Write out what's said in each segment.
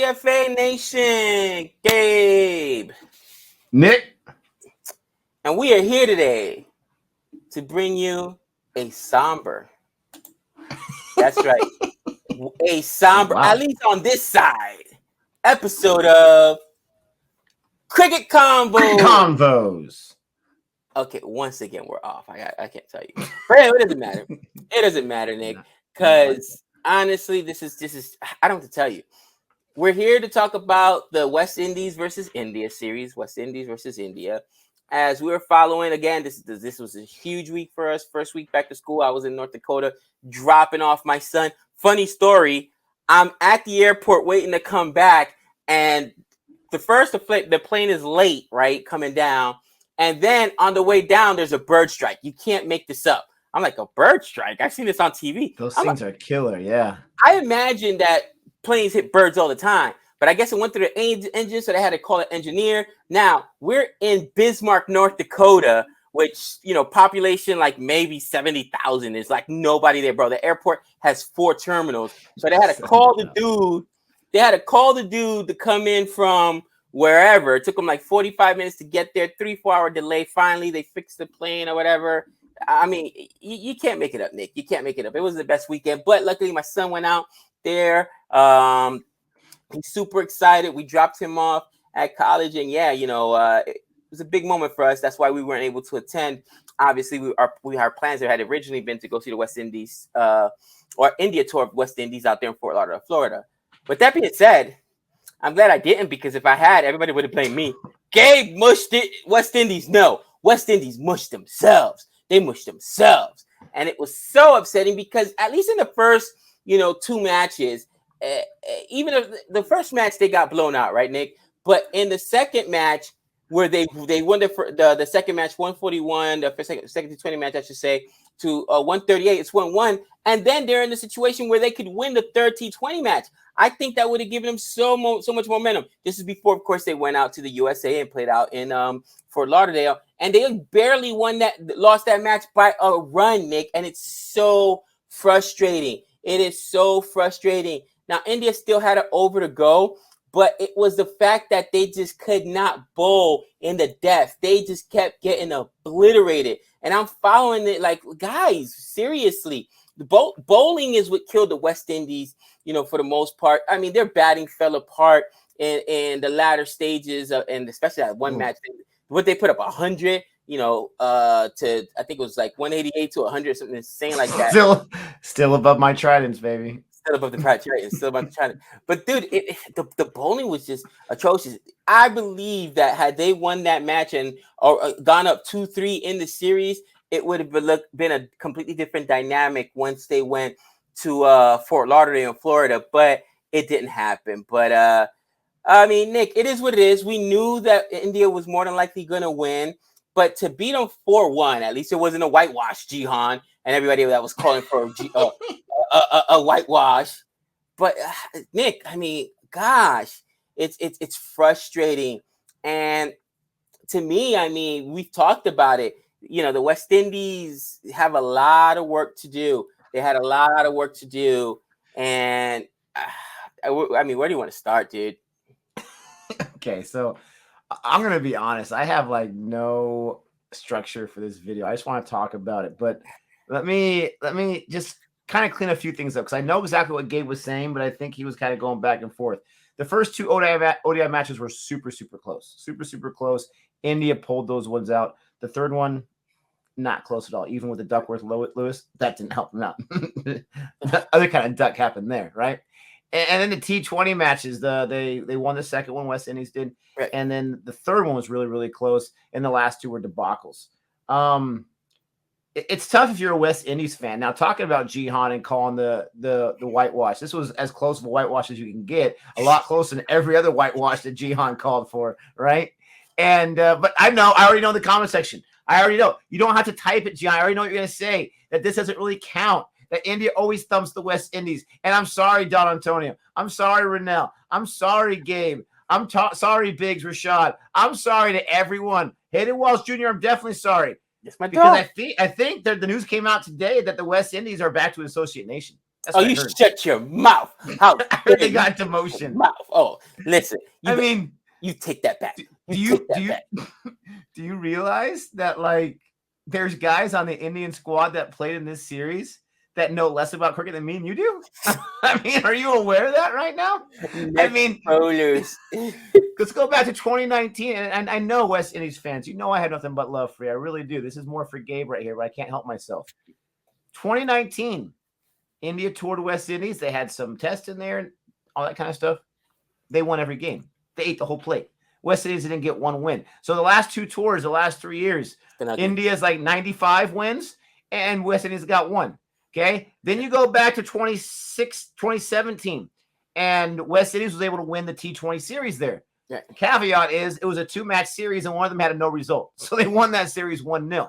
CFA Nation, Gabe. Nick. And we are here today to bring you a somber. That's right. A somber, at least on this side, episode of Cricket Convos. Okay, once again, we're off. I can't tell you. But anyway, it doesn't matter. It doesn't matter, Nick. Because honestly, this is I don't have to tell you. We're here to talk about the West Indies versus India series, West Indies versus India. As we were following, again, this was a huge week for us. First week back to school, I was in North Dakota dropping off my son. Funny story, I'm at the airport waiting to come back, and the plane is late, right, coming down. And then on the way down, there's a bird strike. You can't make this up. I'm like, a bird strike? I've seen this on TV. Those things are killer, yeah. I imagine that planes hit birds all the time, but I guess it went through the engine, so they had to call an engineer. Now, we're in Bismarck, North Dakota, which, population like maybe 70,000. There's like nobody there, bro. The airport has 4 terminals. So they had to call the dude. They had to call the dude to come in from wherever. It took them like 45 minutes to get there, 3-4 hour delay. Finally, they fixed the plane or whatever. I mean, you can't make it up, Nick. You can't make it up. It was the best weekend, but luckily my son went out there. He's super excited. We dropped him off at college, and it was a big moment for us. That's why we weren't able to attend. Obviously, our plans there had originally been to go see the West Indies or India tour of West Indies out there in Fort Lauderdale, Florida. But that being said, I'm glad I didn't, because if I had, everybody would have blamed me. Gabe mushed it. West Indies, no. West Indies mushed themselves. They mushed themselves. And it was so upsetting because at least in the first, 2 matches, even if the first match they got blown out, right, Nick? But in the second match, where they won the second match 141, the second T20 match, I should say, to 138, it's 1-1, and then they're in the situation where they could win the third T20 match. I think that would have given them so much momentum. This is before, of course, they went out to the USA and played out in Fort Lauderdale, and they barely lost that match by a run, Nick, and it's so frustrating. It is so frustrating. Now, India still had an over to go, but it was the fact that they just could not bowl in the depth. They just kept getting obliterated. And I'm following it like, guys, seriously. The bowling is what killed the West Indies, for the most part. I mean, their batting fell apart in the latter stages, and especially that one match. What they put up 100, to I think it was like 188 to 100, something insane like that. Still above my tridents, baby. Still above the criteria. Still above the trident. But dude, the bowling was just atrocious. I believe that had they won that match or gone up 2-3 in the series, it would have been a completely different dynamic once they went to Fort Lauderdale in Florida. But it didn't happen. But I mean, Nick, it is what it is. We knew that India was more than likely going to win. But to beat them 4-1, at least it wasn't a whitewash, Jihan, and everybody that was calling for a whitewash. But Nick, I mean, gosh, it's frustrating. And to me, I mean, we've talked about it. The West Indies have a lot of work to do. They had a lot of work to do. And I mean, where do you want to start, dude? Okay, so I'm going to be honest. I have like no structure for this video. I just want to talk about it. But let me just kind of clean a few things up, because I know exactly what Gabe was saying, but I think he was kind of going back and forth. The first 2 ODI matches were super, super close. Super, super close. India pulled those ones out. The third one, not close at all. Even with the Duckworth Lewis, that didn't help them out. The other kind of duck happened there, right? And then the T20 matches, they won the second one, West Indies did. Right. And then the third one was really, really close. And the last 2 were debacles. It's tough if you're a West Indies fan. Now, talking about Jihan and calling the whitewash, this was as close of a whitewash as you can get. A lot closer than every other whitewash that Jihan called for, right? And but I already know in the comment section. I already know. You don't have to type it, Jihan. I already know what you're going to say, that this doesn't really count, that India always thumps the West Indies. And I'm sorry, Don Antonio. I'm sorry, Renell. I'm sorry, Gabe. I'm sorry, Biggs, Rashad. I'm sorry to everyone. Hayden Walsh Jr., I'm definitely sorry. Yes, my because I think that the news came out today that the West Indies are back to an associate nation. That's Oh, what I you heard. shut your mouth. How I heard they got demotion. Mouth. Oh, listen. You take that back. Do you realize that like there's guys on the Indian squad that played in this series that know less about cricket than me and you do? I mean, are you aware of that right now? I mean, let's go back to 2019. And I know West Indies fans, you know I have nothing but love for you. I really do. This is more for Gabe right here, but I can't help myself. 2019, India toured West Indies. They had some tests in there and all that kind of stuff. They won every game. They ate the whole plate. West Indies didn't get one win. So the last two tours, the last 3 years, India's like 95 wins and West Indies got one. Okay. Then you go back to 2017 and West Indies was able to win the T20 series there. Yeah. The caveat is it was a 2-match series and one of them had a no result. So they won that series 1-0. Yeah.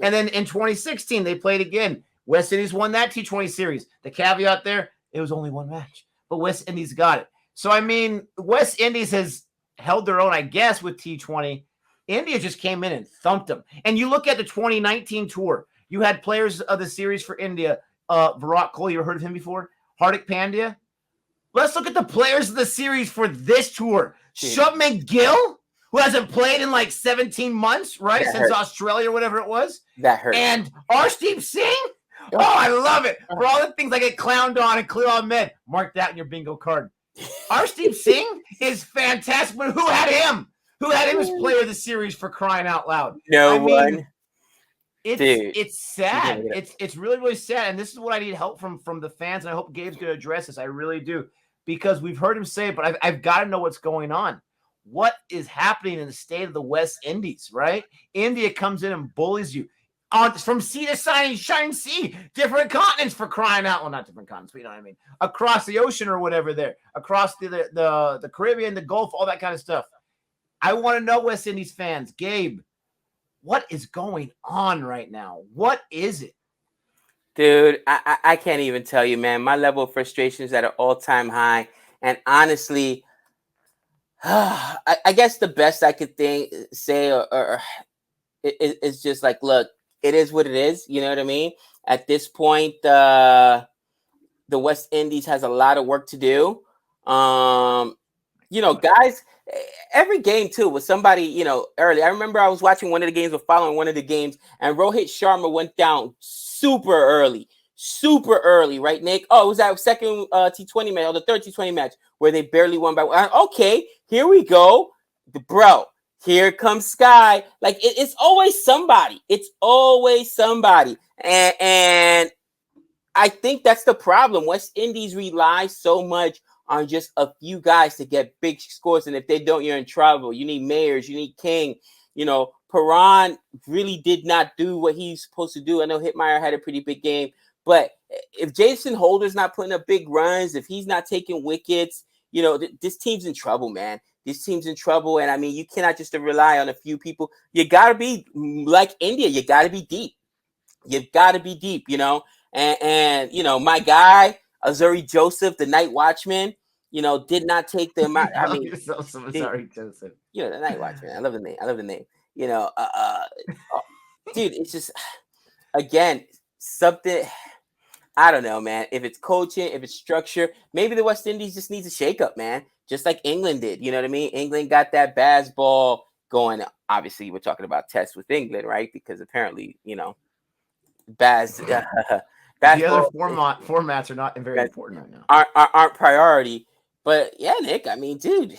And then in 2016, they played again. West Indies won that T20 series. The caveat there, it was only one match, but West Indies got it. So, I mean, West Indies has held their own, I guess, with T20. India just came in and thumped them. And you look at the 2019 tour. You had players of the series for India. Virat Kohli, you ever heard of him before? Hardik Pandya. Let's look at the players of the series for this tour. Shubman Gill, who hasn't played in like 17 months, right? Since Australia or whatever it was. That hurt. And Arshdeep Singh. Oh, I love it. For all the things I get clowned on and Khalil Ahmed, mark that in your bingo card. Arshdeep Singh is fantastic, but who had him? Who had him as player of the series for crying out loud? No one. It's sad. It's really, really sad. And this is what I need help from the fans. And I hope Gabe's going to address this. I really do. Because we've heard him say it, but I've got to know what's going on. What is happening in the state of the West Indies, right? India comes in and bullies you. From sea to shining sea, different continents for crying out. Well, not different continents, but you know what I mean. Across the ocean or whatever there. Across the Caribbean, the Gulf, all that kind of stuff. I want to know, West Indies fans, Gabe, what is going on right now? What is it? Dude, I can't even tell you, man. My level of frustration is at an all-time high. And honestly, I guess the best I could say is just like, look, it is what it is. You know what I mean? At this point, the West Indies has a lot of work to do. You know, guys, every game too was somebody, you know, early. I remember I was watching one of the games or following one of the games, and Rohit Sharma went down super early, right, Nick? Oh, it was that second T20 match or the third T20 match where they barely won by one. Okay, here we go. Bro, here comes Sky. Like, it's always somebody. It's always somebody. And I think that's the problem. West Indies rely so much on just a few guys to get big scores. And if they don't, you're in trouble. You need Mayers. You need King. You know, Perron really did not do what he's supposed to do. I know Hitmeyer had a pretty big game. But if Jason Holder's not putting up big runs, if he's not taking wickets, you know, this team's in trouble, man. This team's in trouble. And, I mean, you cannot just rely on a few people. You got to be like India. You got to be deep. You've got to be deep, you know. And you know, my guy, Azuri Joseph, the night watchman, you know, did not take the amount. I mean, Azuri Joseph. You know, the night watchman. I love the name. You know, dude, it's just, again, something, I don't know, man. If it's coaching, if it's structure, maybe the West Indies just needs a shakeup, man. Just like England did. You know what I mean? England got that Baz ball going. Obviously, we're talking about tests with England, right? Because apparently, you know, Baz. The other formats are not very important right now. Aren't priority. But yeah, Nick, I mean, dude,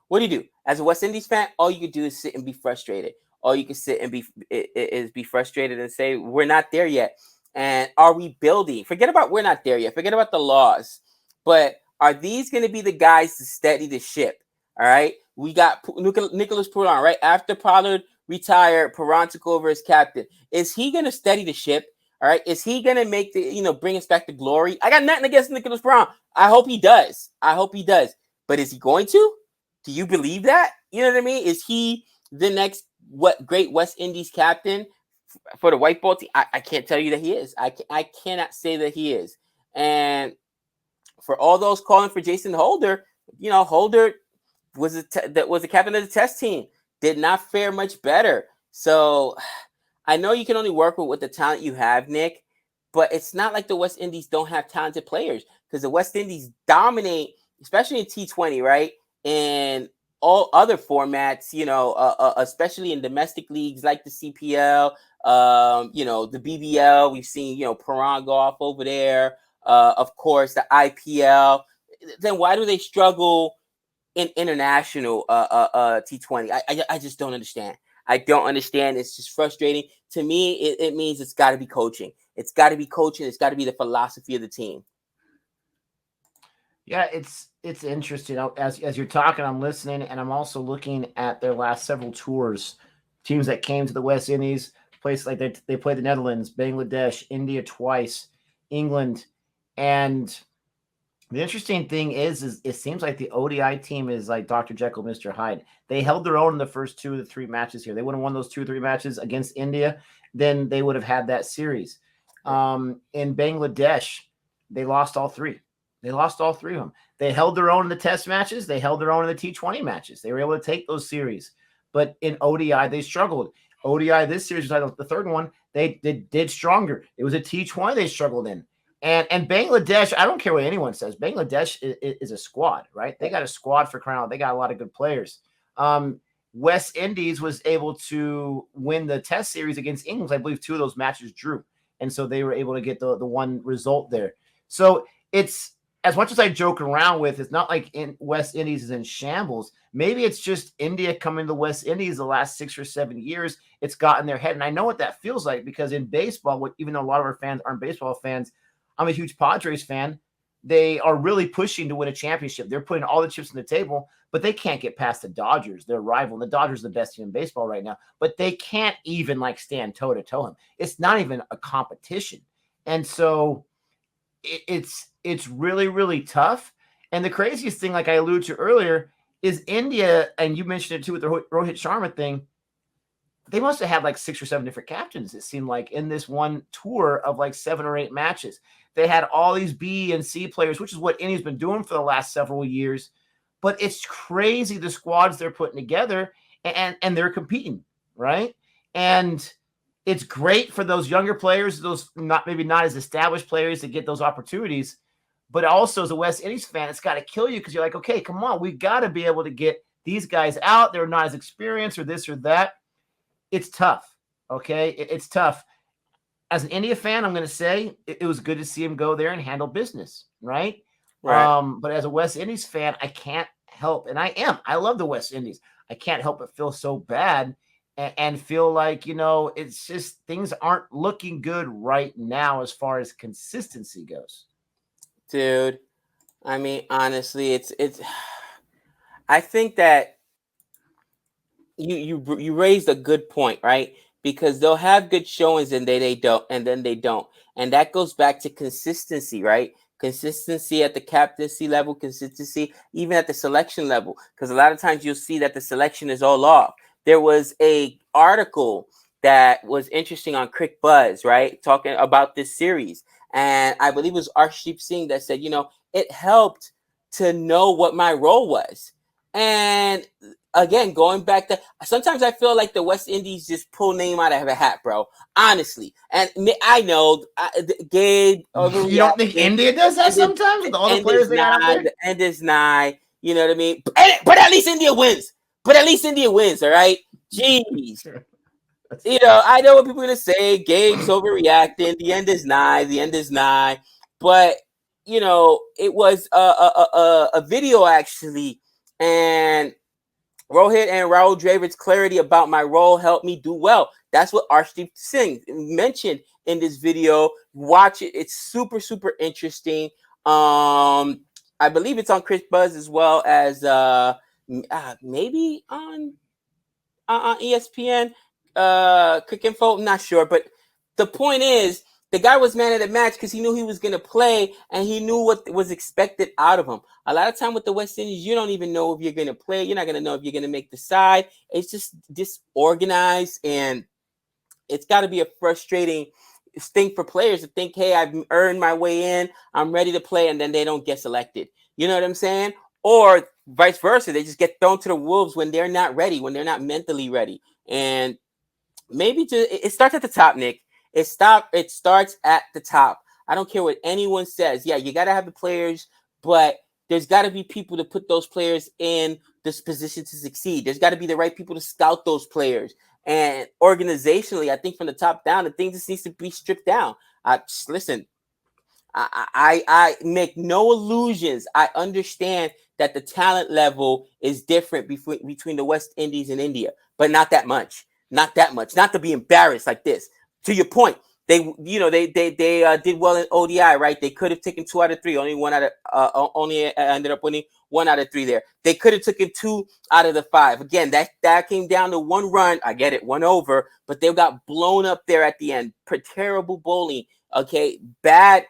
what do you do? As a West Indies fan, all you can do is sit and be frustrated. All you can sit and be frustrated and say, we're not there yet. And are we building? Forget about we're not there yet. Forget about the laws. But are these going to be the guys to steady the ship? All right. We got Nicholas Pollard, right? After Pollard retired, Perron took over as captain. Is he going to steady the ship? All right. Is he going to make bring us back to glory? I got nothing against Nicholas Pollard. I hope he does. But is he going to? Do you believe that? You know what I mean? Is he the next great West Indies captain for the white ball team? I can't tell you that he is. I cannot say that he is. And for all those calling for Jason Holder, you know, Holder was the captain of the test team. Did not fare much better. So I know you can only work with the talent you have, Nick. but it's not like the West Indies don't have talented players, because the West Indies dominate, especially in T20, right? And all other formats, especially in domestic leagues like the CPL, the BBL. We've seen, Perron go off over there. Of course, the IPL. Then why do they struggle in international T20? I just don't understand. I don't understand. It's just frustrating. To me, it means it's got to be coaching. It's got to be coaching. It's got to be the philosophy of the team. Yeah, it's interesting. As you're talking, I'm listening, and I'm also looking at their last several tours. Teams that came to the West Indies, places like they played the Netherlands, Bangladesh, India twice, England, and the interesting thing is it seems like the ODI team is like Dr. Jekyll, Mr. Hyde. They held their own in the first 2 of the 3 matches here. They would have won those 2 or 3 matches against India, then they would have had that series. In Bangladesh, they lost all 3. They lost all 3 of them. They held their own in the test matches. They held their own in the T20 matches. They were able to take those series. But in ODI, they struggled. ODI, this series was the third one, they did stronger. It was a T20 they struggled in. And Bangladesh, I don't care what anyone says, Bangladesh is a squad, right? They got a squad for crying out. They got a lot of good players. West Indies was able to win the test series against England. I believe 2 of those matches drew. And so they were able to get the one result there. So it's, as much as I joke around with, it's not like in West Indies is in shambles. Maybe it's just India coming to the West Indies the last 6 or 7 years. It's got in their head. And I know what that feels like, because in baseball, even though a lot of our fans aren't baseball fans, I'm a huge Padres fan. They are really pushing to win a championship. They're putting all the chips on the table, but they can't get past the Dodgers, their rival. And the Dodgers are the best team in baseball right now, but they can't even stand toe to toe him. It's not even a competition. And so it's really, really tough. And the craziest thing, like I alluded to earlier, is India, and you mentioned it too with the Rohit Sharma thing. They must have had 6 or 7 different captains, it seemed like, in this one tour of 7 or 8 matches. They had all these B and C players, which is what India's been doing for the last several years. But it's crazy the squads they're putting together, and they're competing, right? And it's great for those younger players, those maybe not as established players, to get those opportunities. But also, as a West Indies fan, it's got to kill you, because you're like, okay, come on, we got to be able to get these guys out. They're not as experienced or this or that. It's tough, okay? It's tough. As an India fan, I'm going to say it was good to see him go there and handle business, right? But as a West Indies fan, I can't help, and I love the West Indies. I can't help but feel so bad and feel like, it's just things aren't looking good right now as far as consistency goes. Dude, I mean, honestly, it's I think that you raised a good point, right? Because they'll have good showings and they don't, and then they don't. And that goes back to consistency, right? Consistency at the captaincy level, consistency even at the selection level. Because a lot of times you'll see that the selection is all off. There was a article that was interesting on Crick Buzz, right? Talking about this series. And I believe it was Arshdeep Singh that said, it helped to know what my role was. And again, going back to, sometimes I feel like the West Indies just pull name out of a hat, bro. Honestly. And I know Gabe. You don't think India does that sometimes with all the players they got out there? The end is nigh. You know what I mean? But at least India wins. All right? Jeez. I know what people are going to say. Gabe's overreacting. The end is nigh. But, it was a video actually. And Rohit and Rahul Dravid's clarity about my role helped me do well. That's what Arshdeep Singh mentioned in this video. Watch it. It's super, super interesting. I believe it's on Chris Buzz as well as maybe on ESPN. Quick Info, I'm not sure. But the point is, the guy was man of the match because he knew he was going to play and he knew what was expected out of him. A lot of time with the West Indies, you don't even know if you're going to play. You're not going to know if you're going to make the side. It's just disorganized, and it's got to be a frustrating thing for players to think, hey, I've earned my way in, I'm ready to play, and then they don't get selected. You know what I'm saying? Or vice versa. They just get thrown to the wolves when they're not ready, when they're not mentally ready. And maybe it starts at the top, Nick. It starts at the top. I don't care what anyone says. Yeah, you got to have the players, but there's got to be people to put those players in this position to succeed. There's got to be the right people to scout those players. And organizationally, I think from the top down, the thing just needs to be stripped down. Listen, I make no illusions. I understand that the talent level is different between the West Indies and India, but not that much. Not that much. Not to be embarrassed like this. To your point, they did well in ODI, right? They could have taken 2 out of 3. Only ended up winning 1 out of 3 there. They could have taken 2 out of the 5. Again, that came down to 1 run. I get it, 1 over, but they got blown up there at the end. Terrible bowling. Okay, bad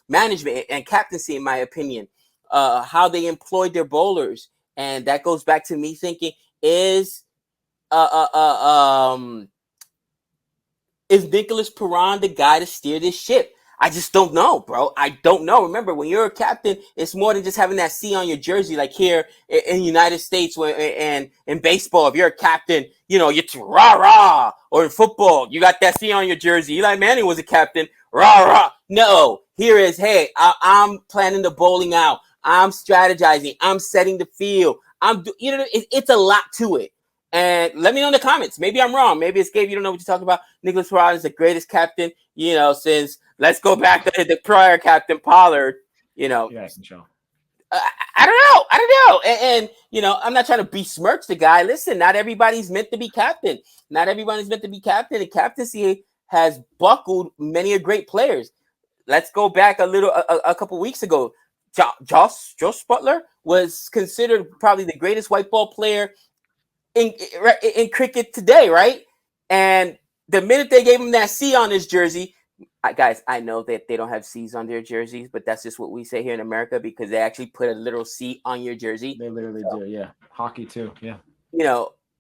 management and captaincy, in my opinion. How they employed their bowlers, and that goes back to me thinking: is Nicholas Perron the guy to steer this ship? I just don't know, bro. I don't know. Remember, when you're a captain, it's more than just having that C on your jersey. Like here in the United States, and in baseball, if you're a captain, you're rah rah. Or in football, you got that C on your jersey. Eli Manning was a captain, rah rah. No, here is, hey, I'm planning the bowling out. I'm strategizing. I'm setting the field. It's a lot to it. And let me know in the comments. Maybe I'm wrong. Maybe it's Gabe. You don't know what you're talking about. Nicholas Perron is the greatest captain, since let's go back to the prior captain, Pollard. Yes, Michelle. I don't know. And I'm not trying to besmirch the guy. Listen, not everybody's meant to be captain. Not everybody's meant to be captain. And captaincy has buckled many great players. Let's go back a couple weeks ago. Josh Butler was considered probably the greatest white ball player in cricket today, right? And the minute they gave him that C on his jersey, guys, I know that they don't have C's on their jerseys, but that's just what we say here in America because they actually put a literal C on your jersey. They literally do, yeah. Hockey too, yeah.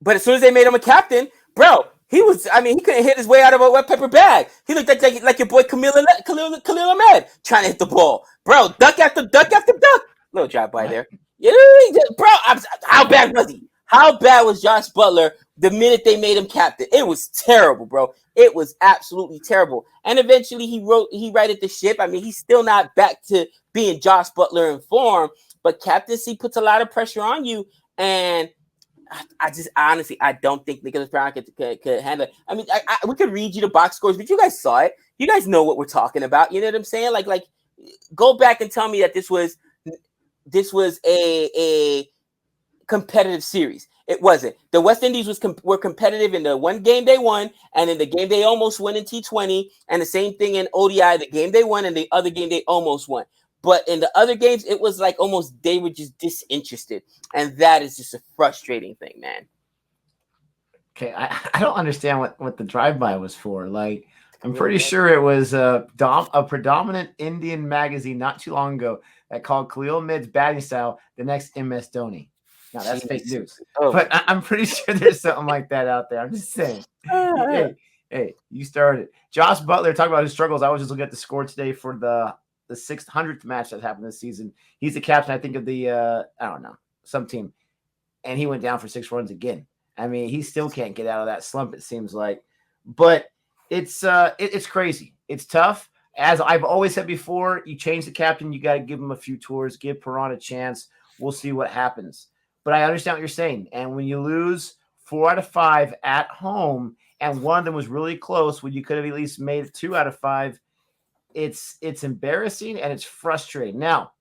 But as soon as they made him a captain, bro, he couldn't hit his way out of a wet paper bag. He looked like your boy Khalil Ahmed trying to hit the ball. Bro, duck after duck. Little drive by there. Yeah, bro, how bad was he? How bad was Josh Butler the minute they made him captain? It was terrible, bro. It was absolutely terrible. And eventually he righted the ship. He's still not back to being Josh Butler in form, but captaincy puts a lot of pressure on you. And I just honestly, I don't think Nicholas Perron could handle it. We could read you the box scores, but you guys saw it. You guys know what we're talking about. You know what I'm saying? Like go back and tell me that this was a competitive series. It wasn't. The West Indies were competitive in the one game they won, and in the game they almost won in T20, and the same thing in ODI, the game they won and the other game they almost won. But in the other games, it was like almost they were just disinterested, and that is just a frustrating thing, man. Okay, I don't understand what the drive-by was for. Like, I'm pretty sure it was a predominant Indian magazine not too long ago that called Khalil Ahmed's batting style the next MS Dhoni. Now, that's fake news. Oh. But I'm pretty sure there's something like that out there. I'm just saying. Hey, you started. Josh Butler, talking about his struggles. I was just looking at the score today for the 600th match that happened this season. He's the captain, I think, of the, I don't know, some team. And he went down for 6 runs again. He still can't get out of that slump, it seems like. But it's crazy. It's tough. As I've always said before, you change the captain, you got to give him a few tours, give Perron a chance. We'll see what happens. But I understand what you're saying. And when you lose 4 out of 5 at home, and one of them was really close, when you could have at least made 2 out of 5, it's embarrassing and it's frustrating. Now,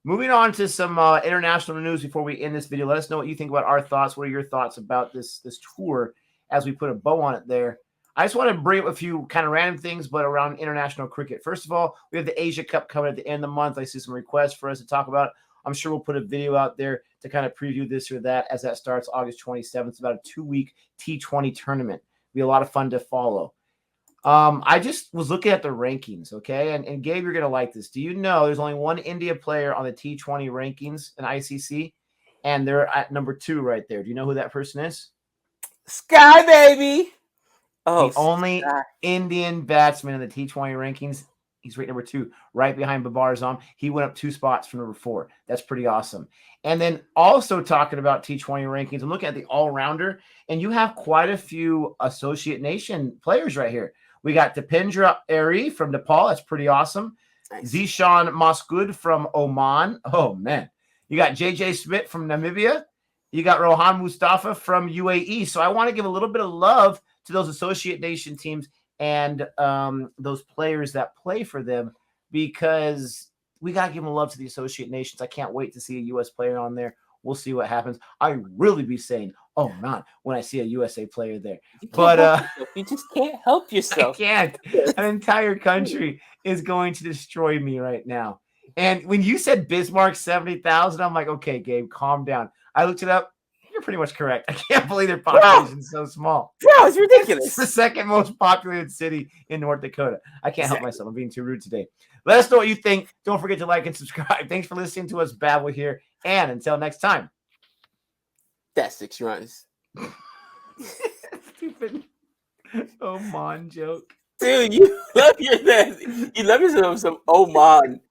moving on to some international news before we end this video. Let us know what you think about our thoughts. What are your thoughts about this tour as we put a bow on it there? I just want to bring up a few kind of random things, but around international cricket. First of all, we have the Asia Cup coming at the end of the month. I see some requests for us to talk about. I'm sure we'll put a video out there to kind of preview this or that as that starts August 27th. It's about a 2-week T20 tournament. It'll be a lot of fun to follow. I just was looking at the rankings, okay? And Gabe, you're going to like this. Do you know there's only one India player on the T20 rankings in ICC, and they're at number 2 right there. Do you know who that person is? Sky, baby. Oh, the only Indian batsman in the T20 rankings He's ranked number 2, right behind Babar Azam. He went up 2 spots from number 4. That's pretty awesome. And then also talking about T20 rankings, I'm looking at the all-rounder, and you have quite a few Associate Nation players right here. We got Dipendra Eri from Nepal. That's pretty awesome. Nice. Zishan Masgood from Oman. Oh, man. You got JJ Smith from Namibia. You got Rohan Mustafa from UAE. So I want to give a little bit of love to those Associate Nation teams and those players that play for them, because we got to give them love to the Associate Nations. I can't wait to see a U.S. player on there. We'll see what happens. I really be saying, oh, man, when I see a USA player there. But you just can't help yourself. I can't. An entire country is going to destroy me right now. And when you said Bismarck 70,000, I'm like, okay, Gabe, calm down. I looked it up. You're pretty much correct. I can't believe their population is so small. Bro, it's ridiculous. It's the second most populated city in North Dakota. I can't help myself. I'm being too rude today. Let us know what you think. Don't forget to like and subscribe. Thanks for listening to us babble here. And until next time. That's 6 runs. Stupid Oman joke. Dude, you love yourself some Oman.